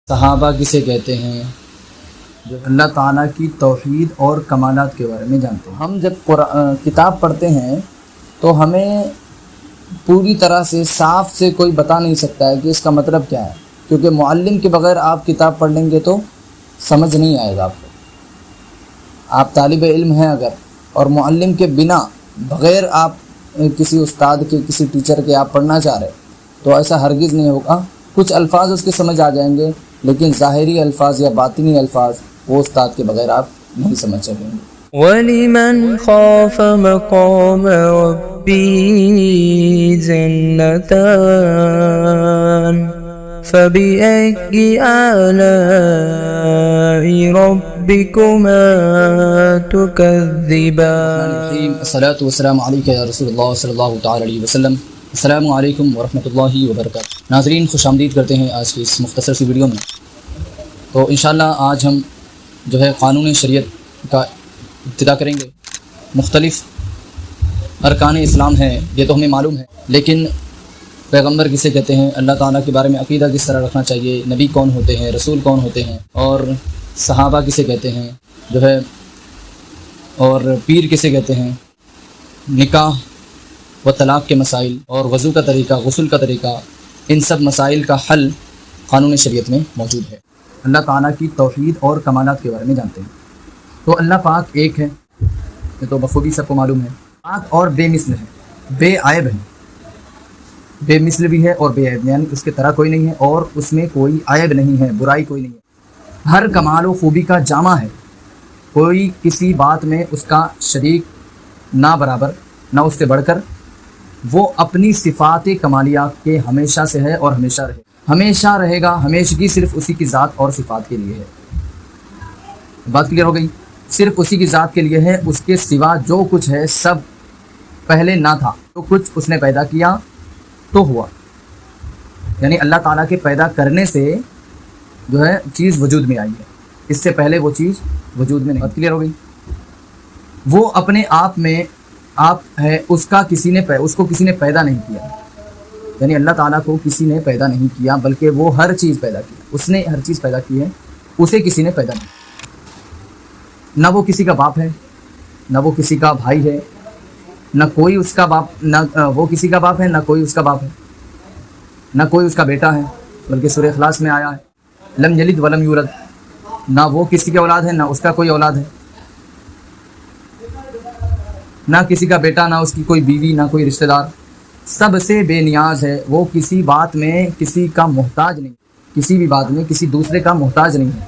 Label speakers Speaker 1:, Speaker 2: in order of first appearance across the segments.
Speaker 1: صحابہ کسے کہتے ہیں؟ جو اللہ تعالیٰ کی توحید اور کمالات کے بارے میں جانتے ہیں۔ ہم جب کتاب پڑھتے ہیں تو ہمیں پوری طرح سے صاف سے کوئی بتا نہیں سکتا ہے کہ اس کا مطلب کیا ہے، کیونکہ معلم کے بغیر آپ کتاب پڑھ لیں گے تو سمجھ نہیں آئے گا آپ کو۔ آپ طالب علم ہیں اگر، اور معلم کے بنا بغیر آپ کسی استاد کے کسی ٹیچر کے آپ پڑھنا چاہ رہے تو ایسا ہرگز نہیں ہوگا۔ کچھ الفاظ اس کے سمجھ آ جائیں گے، لیکن ظاہری الفاظ یا باطنی الفاظ وہ استاد کے بغیر آپ نہیں سمجھ سکیں گے۔
Speaker 2: وَلِمَنْ خَافَ مَقَامَ رَبِّهِ جَنَّتَانِ فَبِأَيِّ آلَاءِ رَبِّكُمَا تُكَذِّبَانِ۔
Speaker 1: الصلاۃ والسلام علیکہ یا رسول اللہ صلی اللہ تعالی علیہ وسلم۔ السلام علیکم ورحمۃ اللہ وبرکاتہ۔ ناظرین خوش آمدید کرتے ہیں آج کی اس مختصر سی ویڈیو میں۔ تو انشاءاللہ آج ہم جو ہے قانون شریعت کا ابتدا کریں گے۔ مختلف ارکان اسلام ہیں، یہ تو ہمیں معلوم ہے، لیکن پیغمبر کسے کہتے ہیں، اللہ تعالیٰ کے بارے میں عقیدہ کس طرح رکھنا چاہیے، نبی کون ہوتے ہیں، رسول کون ہوتے ہیں، اور صحابہ کسے کہتے ہیں جو ہے، اور پیر کسے کہتے ہیں، نکاح و طلاق کے مسائل اور وضو کا طریقہ، غسل کا طریقہ، ان سب مسائل کا حل قانون شریعت میں موجود ہے۔ اللہ تعالیٰ کی توحید اور کمالات کے بارے میں جانتے ہیں۔ تو اللہ پاک ایک ہے، یہ تو بخوبی سب کو معلوم ہے۔ پاک اور بے مثل ہے، بے عیب ہے، بے مثل بھی ہے اور بے عیب، یعنی اس کے طرح کوئی نہیں ہے اور اس میں کوئی عیب نہیں ہے، برائی کوئی نہیں ہے۔ ہر کمال و خوبی کا جامع ہے، کوئی کسی بات میں اس کا شریک نہ برابر نہ اس سے بڑھ کر، وہ اپنی صفات کمالیہ کے ہمیشہ سے ہے اور ہمیشہ رہے گا۔ ہمیشگی صرف اسی کی ذات اور صفات کے لیے ہے۔ بات کلیئر ہو گئی؟ صرف اسی کی ذات کے لیے ہے، اس کے سوا جو کچھ ہے سب پہلے نہ تھا، تو کچھ اس نے پیدا کیا تو ہوا، یعنی اللہ تعالیٰ کے پیدا کرنے سے جو ہے چیز وجود میں آئی ہے، اس سے پہلے وہ چیز وجود میں نہیں۔ بات کلیئر ہو گئی؟ وہ اپنے آپ میں آپ ہے، اس کو کسی نے پیدا نہیں کیا، یعنی اللہ تعالیٰ کو کسی نے پیدا نہیں کیا، بلکہ وہ ہر چیز پیدا کی، اس نے ہر چیز پیدا کی ہے، اسے کسی نے پیدا نہیں۔ نہ وہ کسی کا باپ ہے، نہ وہ کسی کا بھائی ہے، نہ کوئی اس کا باپ، نہ وہ کسی کا باپ ہے، نہ کوئی اس کا باپ ہے، نہ کوئی اس کا بیٹا ہے، بلکہ سورہ اخلاص میں آیا ہے لم یلد ولم یولد، نہ وہ کسی کی اولاد ہے نہ اس کا کوئی اولاد ہے، نہ کسی کا بیٹا، نہ اس کی کوئی بیوی، نہ کوئی رشتہ دار، سب سے بے نیاز ہے، وہ کسی بات میں کسی کا محتاج نہیں، کسی بھی بات میں کسی دوسرے کا محتاج نہیں ہے۔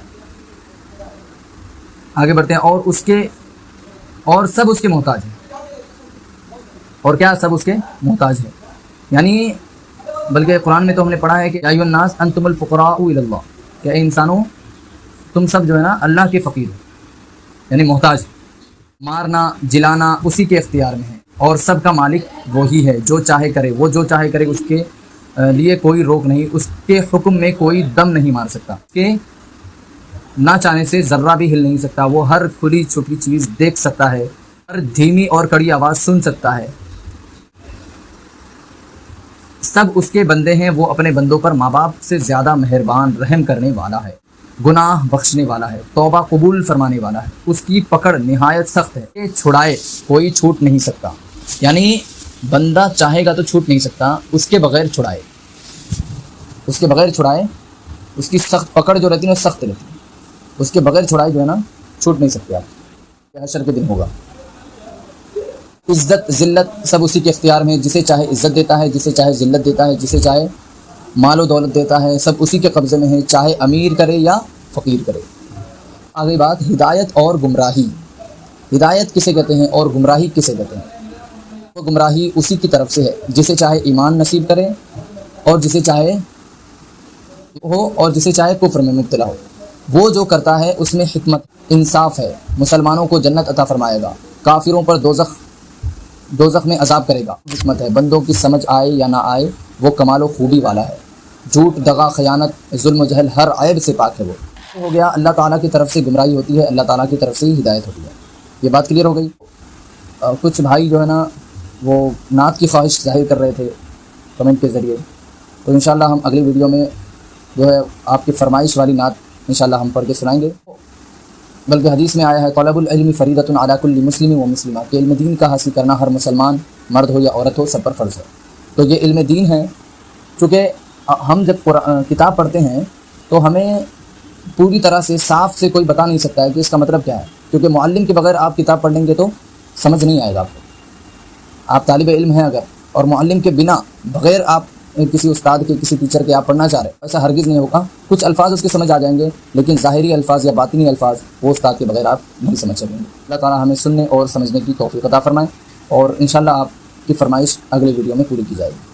Speaker 1: آگے بڑھتے ہیں، اور سب اس کے محتاج ہیں، اور کیا سب اس کے محتاج ہیں، یعنی بلکہ قرآن میں تو ہم نے پڑھا ہے کہ یا ایھا الناس انتم الفقراء الی اللہ، کہ اے انسانوں تم سب جو ہے نا اللہ کے فقیر ہو، یعنی محتاج۔ مارنا جلانا اسی کے اختیار میں ہے، اور سب کا مالک وہی ہے، جو چاہے کرے، وہ جو چاہے کرے، اس کے لیے کوئی روک نہیں، اس کے حکم میں کوئی دم نہیں مار سکتا، کہ نہ چاہنے سے ذرہ بھی ہل نہیں سکتا، وہ ہر کھلی چھپی چیز دیکھ سکتا ہے، ہر دھیمی اور کڑی آواز سن سکتا ہے، سب اس کے بندے ہیں، وہ اپنے بندوں پر ماں باپ سے زیادہ مہربان، رحم کرنے والا ہے، گناہ بخشنے والا ہے، توبہ قبول فرمانے والا ہے، اس کی پکڑ نہایت سخت ہے، کہ چھڑائے کوئی چھوٹ نہیں سکتا، یعنی بندہ چاہے گا تو چھوٹ نہیں سکتا، اس کے بغیر چھڑائے، اس کی سخت پکڑ جو رہتی ہے وہ سخت رہتی ہے، اس کے بغیر چھڑائے جو ہے نا چھوٹ نہیں سکتے آپ، حشر کے دن ہوگا۔ عزت ذلت سب اسی کے اختیار میں، جسے چاہے عزت دیتا ہے، جسے چاہے ذلت دیتا ہے، جسے چاہے مال و دولت دیتا ہے، سب اسی کے قبضے میں ہے، چاہے امیر کرے یا فقیر کرے۔ آگے بات ہدایت اور گمراہی۔ ہدایت کسے کہتے ہیں اور گمراہی کسے کہتے ہیں؟ تو گمراہی اسی کی طرف سے ہے، جسے چاہے ایمان نصیب کرے اور جسے چاہے کفر میں مبتلا ہو، وہ جو کرتا ہے اس میں حکمت انصاف ہے، مسلمانوں کو جنت عطا فرمائے گا، کافروں پر دوزخ میں عذاب کرے گا، حکمت ہے، بندوں کی سمجھ آئے یا نہ آئے وہ کمال و خوبی والا ہے، جھوٹ دغا خیانت ظلم و جہل ہر عیب سے پاک ہے۔ وہ ہو گیا اللہ تعالیٰ کی طرف سے گمراہی ہوتی ہے، اللہ تعالیٰ کی طرف سے ہدایت ہوتی ہے۔ یہ بات کلیئر ہو گئی؟ کچھ بھائی جو ہے نا وہ نعت کی خواہش ظاہر کر رہے تھے کمنٹ کے ذریعے، تو انشاءاللہ ہم اگلی ویڈیو میں جو ہے آپ کی فرمائش والی نعت انشاءاللہ ہم پڑھ کے سنائیں گے، بلکہ حدیث میں آیا ہے طلب العلم فریضۃ علی کل مسلم و مسلمہ، کہ علم دین کا حاصل کرنا ہر مسلمان مرد ہو یا عورت ہو سب پر فرض ہے۔ تو یہ علم دین ہے، چونکہ ہم جب کتاب پڑھتے ہیں تو ہمیں پوری طرح سے صاف سے کوئی بتا نہیں سکتا ہے کہ اس کا مطلب کیا ہے، کیونکہ معلم کے بغیر آپ کتاب پڑھ لیں گے تو سمجھ نہیں آئے گا آپ کو۔ آپ طالب علم ہیں اگر، اور معلم کے بنا بغیر آپ کسی استاد کے کسی ٹیچر کے آپ پڑھنا چاہ رہے ہیں، ایسا ہرگز نہیں ہوگا۔ کچھ الفاظ اس کے سمجھ آ جائیں گے، لیکن ظاہری الفاظ یا باطنی الفاظ وہ استاد کے بغیر آپ نہیں سمجھ سکیں گے۔ اللہ تعالیٰ ہمیں سننے اور سمجھنے کی توفیق عطا فرمائے، اور انشاءاللہ آپ کی فرمائش اگلے ویڈیو میں پوری کی جائے گی۔